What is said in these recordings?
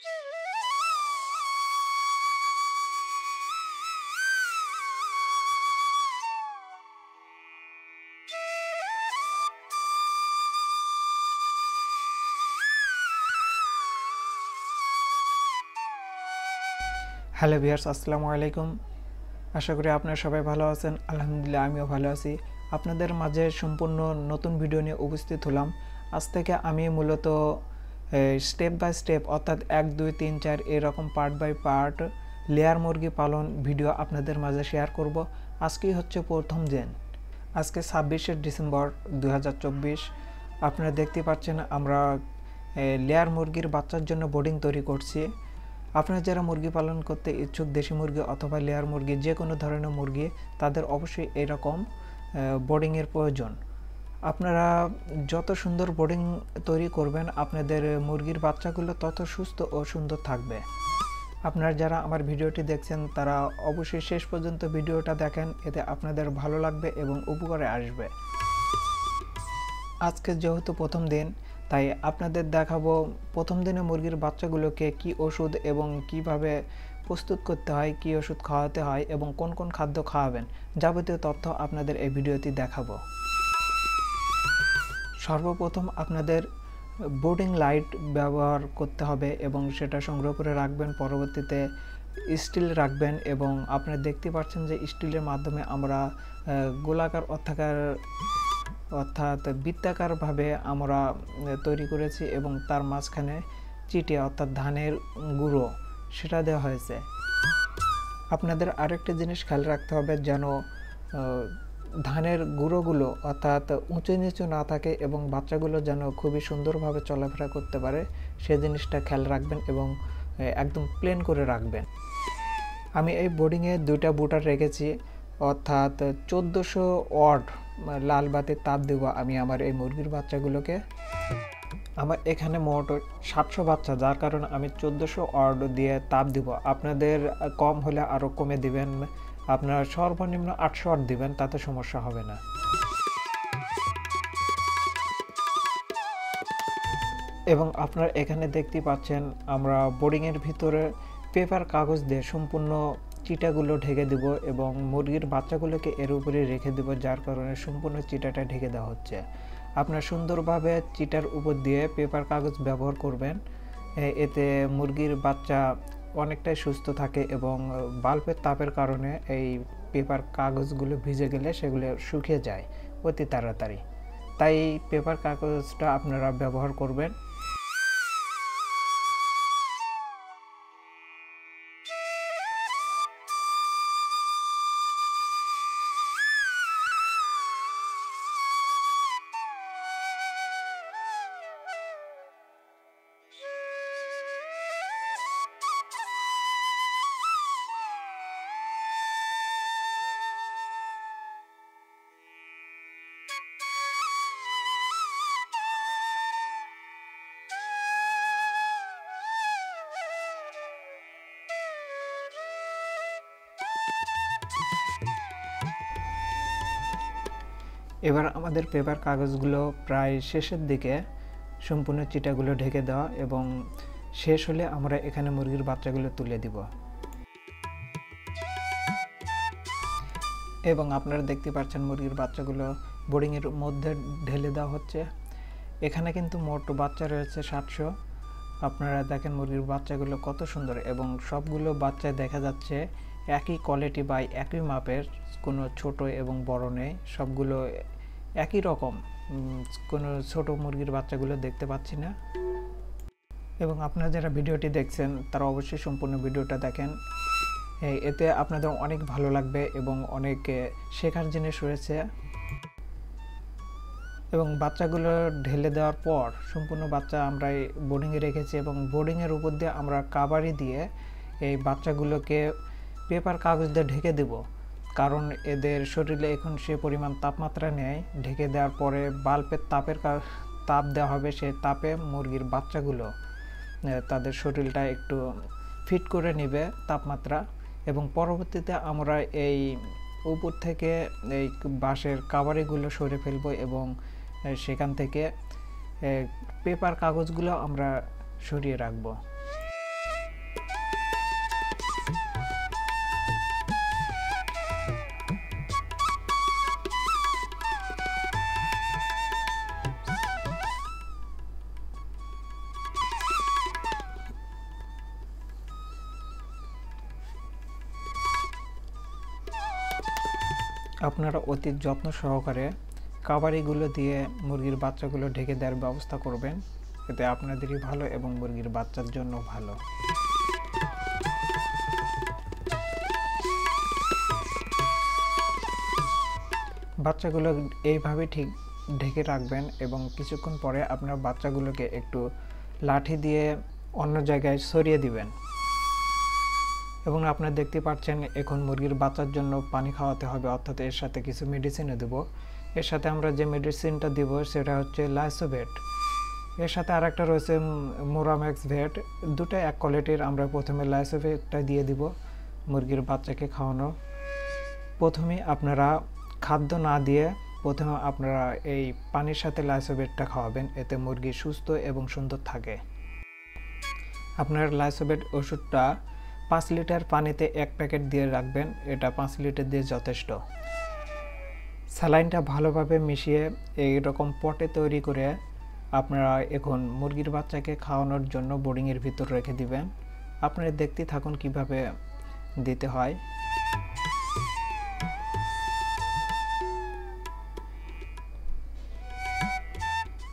Hello viewers, আসসালামু আলাইকুম। আশা করি আপনারা সবাই ভালো আছেন। আলহামদুলিল্লাহ আমিও ভালো আছি। আপনাদের মাঝে সম্পূর্ণ নতুন ভিডিও নিয়ে উপস্থিত হলাম। আজ থেকে আমি মূলত স্টেপ বাই স্টেপ অর্থাৎ 1, 2, 3, 4 এরকম পার্ট বাই পার্ট লেয়ার মুরগি পালন ভিডিও আপনাদের মাঝে শেয়ার করব। আজকেই হচ্ছে প্রথম দিন। আজকে 26শে ডিসেম্বর 2024। আপনারা দেখতে পাচ্ছেন আমরা লেয়ার মুরগির বাচ্চার জন্য বোর্ডিং তৈরি করছি। আপনারা যারা মুরগি পালন করতে ইচ্ছুক, দেশি মুরগি অথবা লেয়ার মুরগি যে কোনো ধরনের মুরগি, তাদের অবশ্যই এরকম বোর্ডিংয়ের প্রয়োজন। আপনারা যত সুন্দর বোর্ডিং তৈরি করবেন, আপনাদের মুরগির বাচ্চাগুলো তত সুস্থ ও সুন্দর থাকবে। আপনারা যারা আমার ভিডিওটি দেখছেন তারা অবশ্যই শেষ পর্যন্ত ভিডিওটা দেখেন, এতে আপনাদের ভালো লাগবে এবং উপকারে আসবে। আজকে যেহেতু প্রথম দিন, তাই আপনাদের দেখাবো প্রথম দিনে মুরগির বাচ্চাগুলোকে কি ওষুধ এবং কিভাবে প্রস্তুত করতে হয়, কি ওষুধ খাওয়াতে হয় এবং কোন কোন খাদ্য খাওয়াবেন, যাবতীয় তথ্য আপনাদের এই ভিডিওতে দেখাবো। সর্বপ্রথম আপনাদের বোর্ডিং লাইট ব্যবহার করতে হবে এবং সেটা সংগ্রহ করে রাখবেন। পরবর্তীতে স্টিল রাখবেন এবং আপনারা দেখতে পাচ্ছেন যে স্টিলের মাধ্যমে আমরা গোলাকার অর্থাৎ বৃত্তাকারভাবে আমরা তৈরি করেছি এবং তার মাঝখানে চিটে অর্থাৎ ধানের গুঁড়ো সেটা দেওয়া হয়েছে। আপনাদের আরেকটা জিনিস খেয়াল রাখতে হবে যেন ধানের গুঁড়োগুলো অর্থাৎ উঁচু নিচু না থাকে এবং বাচ্চাগুলো যেন খুবই সুন্দরভাবে চলাফেরা করতে পারে, সে জিনিসটা খেয়াল রাখবেন এবং একদম প্লেন করে রাখবেন। আমি এই বোর্ডিংয়ে 2টা বুটার রেখেছি, অর্থাৎ 1400 ওয়াট লাল বাতির তাপ দেব আমি আমার এই মুরগির বাচ্চাগুলোকে। আমার এখানে মোট 700 বাচ্চা, যার কারণে আমি 1400 ওয়াট দিয়ে তাপ দিব। আপনাদের কম হলে আরও কমে দিবেন, আপনারা সর্বনিম্ন 800 ওয়াট দিবেন, তাতে সমস্যা হবে না। এবং আপনারা এখানে দেখতে পাচ্ছেন আমরা বোর্ডিংয়ের ভিতরে পেপার কাগজ দিয়ে সম্পূর্ণ চিটাগুলো ঢেকে দেব এবং মুরগির বাচ্চাগুলোকে এর উপরে রেখে দেব, যার কারণে সম্পূর্ণ চিটাটা ঢেকে দেওয়া হচ্ছে। আপনারা সুন্দরভাবে চিটার উপর দিয়ে পেপার কাগজ ব্যবহার করবেন, এতে মুরগির বাচ্চা অনেকটাই সুস্থ থাকে এবং বাল্বের তাপের কারণে এই পেপার কাগজগুলো ভিজে গেলে সেগুলো শুকিয়ে যায় অতি তাড়াতাড়ি, তাই পেপার কাগজটা আপনারা ব্যবহার করবেন। এবার আমাদের পেপার কাগজগুলো প্রায় শেষের দিকে সম্পূর্ণ চিটাগুলো ঢেকে দেওয়া এবং শেষ হলে আমরা এখানে মুরগির বাচ্চাগুলো তুলে দিব। এবং আপনারা দেখতে পাচ্ছেন মুরগির বাচ্চাগুলো বোর্ডিংয়ের মধ্যে ঢেলে দেওয়া হচ্ছে। এখানে কিন্তু মোট বাচ্চা রয়েছে 700। আপনারা দেখেন মুরগির বাচ্চাগুলো কত সুন্দর এবং সবগুলো বাচ্চায় দেখা যাচ্ছে একই কোয়ালিটি বা একই মাপের, কোনো ছোট এবং বড় নেই, সবগুলো একই রকম, কোনো ছোট মুরগির বাচ্চাগুলো দেখতে পাচ্ছি না। এবং আপনারা যারা ভিডিওটি দেখছেন তারা অবশ্যই সম্পূর্ণ ভিডিওটা দেখেন, এতে আপনাদের অনেক ভালো লাগবে এবং অনেক শেখার জিনিস রয়েছে। এবং বাচ্চাগুলো ঢেলে দেওয়ার পর সম্পূর্ণ বাচ্চা আমরা বোর্ডিংয়ে রেখেছি এবং বোর্ডিংয়ের উপর দিয়ে আমরা কাভারি দিয়ে এই বাচ্চাগুলোকে পেপার কাগজ দিয়ে ঢেকে দেব, কারণ এদের শরীরে এখন সে পরিমাণ তাপমাত্রা নেই। ঢেকে দেওয়ার পরে বাল্বের তাপ দেওয়া হবে, সেই তাপে মুরগির বাচ্চাগুলো তাদের শরীরটা একটু ফিট করে নেবে তাপমাত্রা, এবং পরবর্তীতে আমরা এই উপর থেকে এই বাঁশের কাভারিগুলো সরে ফেলবো এবং সেখান থেকে পেপার কাগজগুলো আমরা সরিয়ে রাখবো। আপনারা অতি যত্ন সহকারে কাবারিগুলো দিয়ে মুরগির বাচ্চাগুলো ঢেকে দেওয়ার ব্যবস্থা করবেন, এতে আপনাদেরই ভালো এবং মুরগির বাচ্চার জন্য ভালো। বাচ্চাগুলো এইভাবে ঠিক ঢেকে রাখবেন এবং কিছুক্ষণ পরে আপনার বাচ্চাগুলোকে একটু লাঠি দিয়ে অন্য জায়গায় সরিয়ে দিবেন। এবং আপনারা দেখতে পাচ্ছেন এখন মুরগির বাচ্চার জন্য পানি খাওয়াতে হবে, অর্থাৎ এর সাথে কিছু মেডিসিনও দেব। এর সাথে আমরা যে মেডিসিনটা দেব সেটা হচ্ছে লাইসোভেট। এর সাথে আরেকটা রয়েছে মোরাম্যাক্স ভেট, দুটো এক কোয়ালিটির। আমরা প্রথমে লাইসোভেটটা দিয়ে দিব মুরগির বাচ্চাকে খাওয়ানো। প্রথমে আপনারা খাদ্য না দিয়ে প্রথমে আপনারা এই পানির সাথে লাইসোভেটটা খাওয়াবেন, এতে মুরগি সুস্থ এবং সুন্দর থাকে। আপনার লাইসোভেট ওষুধটা 5 লিটার পানিতে 1 প্যাকেট দিয়ে রাখবেন, এটা 5 লিটার দিয়ে যথেষ্ট। স্যালাইনটা ভালোভাবে মিশিয়ে এইরকম পটে তৈরি করে আপনারা এখন মুরগির বাচ্চাকে খাওয়ানোর জন্য বোর্ডিংয়ের ভিতর রেখে দিবেন। আপনারা দেখতে থাকুন কিভাবে দিতে হয়।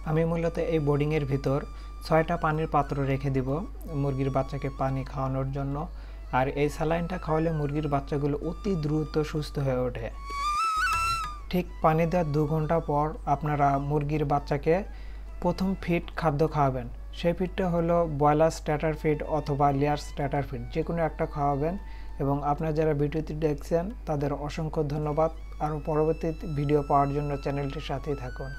আমি মূলত এই বোর্ডিংয়ের ভিতর 6টা পানির পাত্র রেখে দিব মুরগির বাচ্চাকে পানি খাওয়ানোর জন্য। আর এই স্যালাইনটা খাওয়ালে মুরগির বাচ্চাগুলো অতি দ্রুত সুস্থ হয়ে ওঠে। ঠিক পানি দেওয়ার 2 ঘন্টা পর আপনারা মুরগির বাচ্চাকে প্রথম ফিড খাদ্য খাওয়াবেন। সেই ফিডটা হলো ব্রয়লার স্ট্যাটার ফিড অথবা লেয়ার স্ট্যাটার ফিড, যে কোনো একটা খাওয়াবেন। এবং আপনারা যারা ভিডিওটি দেখছেন তাদের অসংখ্য ধন্যবাদ। আরও পরবর্তী ভিডিও পাওয়ার জন্য চ্যানেলটির সাথেই থাকুন।